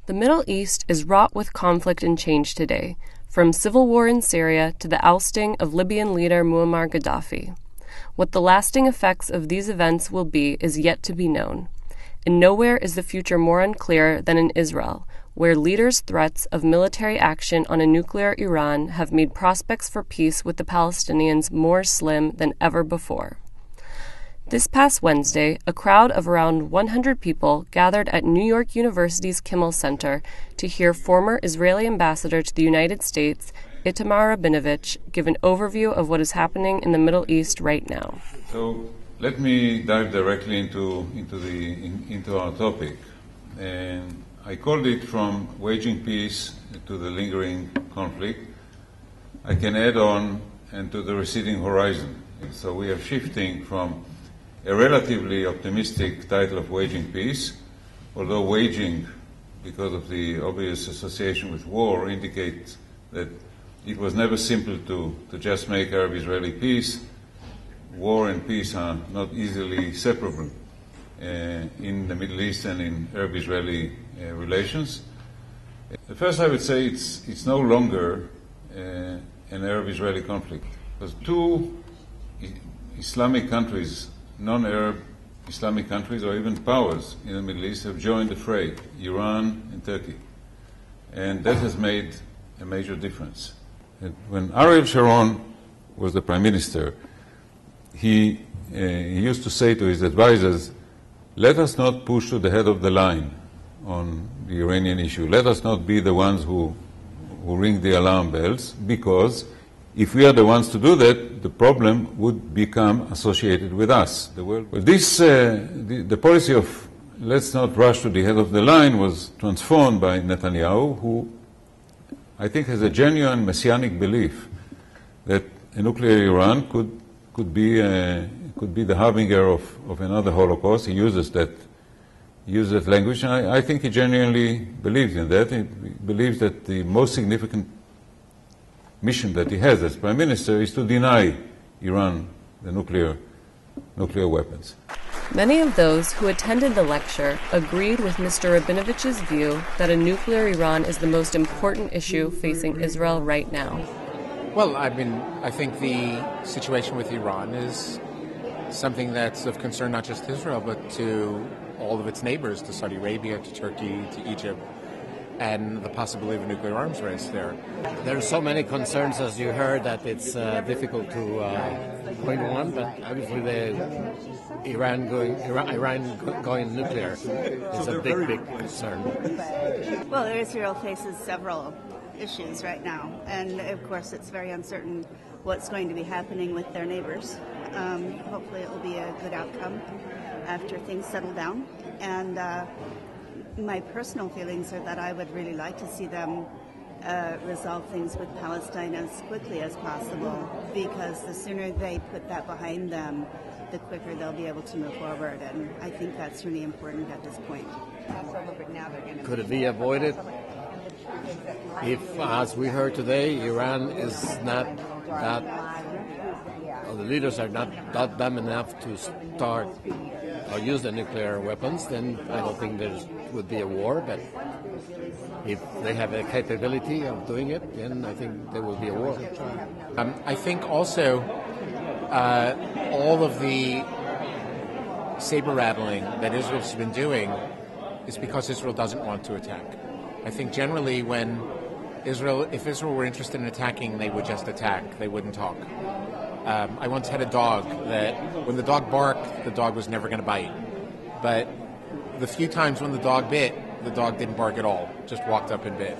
The Middle East is wrought with conflict and change today, from civil war in Syria to the ousting of Libyan leader Muammar Gaddafi. What the lasting effects of these events will be is yet to be known. And nowhere is the future more unclear than in Israel, where leaders' threats of military action on a nuclear Iran have made prospects for peace with the Palestinians more slim than ever before. This past Wednesday, a crowd of around 100 people gathered at New York University's Kimmel Center to hear former Israeli ambassador to the United States, Itamar Rabinovich, give an overview of what is happening in the Middle East right now. So let me dive directly into our topic. And I called it From Waging Peace to the Lingering Conflict. I can add on and to the receding horizon. So we are shifting from a relatively optimistic title of Waging Peace, although waging, because of the obvious association with war, indicates that it was never simple to just make Arab-Israeli peace. War and peace are not easily separable in the Middle East and in Arab-Israeli relations. First, I would say it's no longer an Arab-Israeli conflict, because two Islamic countries, non-Arab Islamic countries or even powers in the Middle East have joined the fray, Iran and Turkey. And that has made a major difference. And when Ariel Sharon was the prime minister, he used to say to his advisors, let us not push to the head of the line on the Iranian issue. Let us not be the ones who ring the alarm bells, because if we are the ones to do that, the problem would become associated with us. Well, the policy of let's not rush to the head of the line was transformed by Netanyahu, who I think has a genuine messianic belief that a nuclear Iran could be the harbinger of another Holocaust. He uses that language, and I think he genuinely believes in that. He believes that the most significant mission that he has as prime minister is to deny Iran the nuclear weapons. Many of those who attended the lecture agreed with Mr. Rabinovich's view that a nuclear Iran is the most important issue facing Israel right now. Well, I think the situation with Iran is something that's of concern not just to Israel, but to all of its neighbors, to Saudi Arabia, to Turkey, to Egypt, and the possibility of a nuclear arms race there. There are so many concerns, as you heard, that it's difficult to point one, but obviously Iran going nuclear is a big concern. Well, Israel faces several issues right now, and of course it's very uncertain what's going to be happening with their neighbors. Hopefully it will be a good outcome after things settle down, and my personal feelings are that I would really like to see them resolve things with Palestine as quickly as possible, because the sooner they put that behind them, the quicker they'll be able to move forward, and I think that's really important at this point. Could it be avoided if, as we heard today, Iran is not the leaders are not dumb enough to start or use the nuclear weapons? Then I don't think there would be a war, but if they have a capability of doing it, then I think there will be a war. I think also all of the saber rattling that Israel's been doing is because Israel doesn't want to attack. I think generally if Israel were interested in attacking, they would just attack. They wouldn't talk. I once had a dog that when the dog barked, the dog was never going to bite. But the few times when the dog bit, the dog didn't bark at all, just walked up and bit.